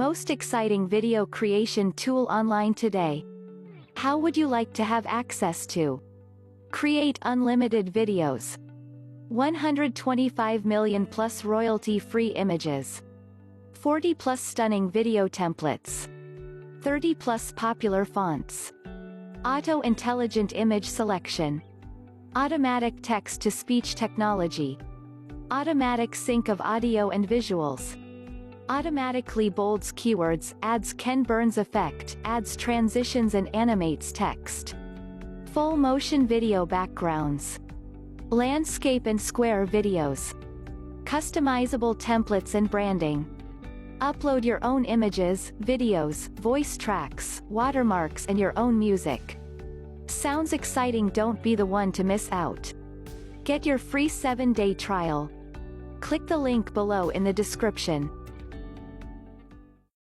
Most exciting video creation tool online today. How would you like to have access to? Create unlimited videos. 125 million plus royalty-free images. 40 plus stunning video templates. 30 plus popular fonts. Auto intelligent image selection. Automatic text-to-speech technology. Automatic sync of audio and visuals. Automatically bolds keywords, adds Ken Burns effect, adds transitions and animates text. Full motion video backgrounds. Landscape and square videos. Customizable templates and branding. Upload your own images, videos, voice tracks, watermarks and your own music. Sounds exciting? Don't be the one to miss out. Get your free 7-day trial. Click the link below in the description.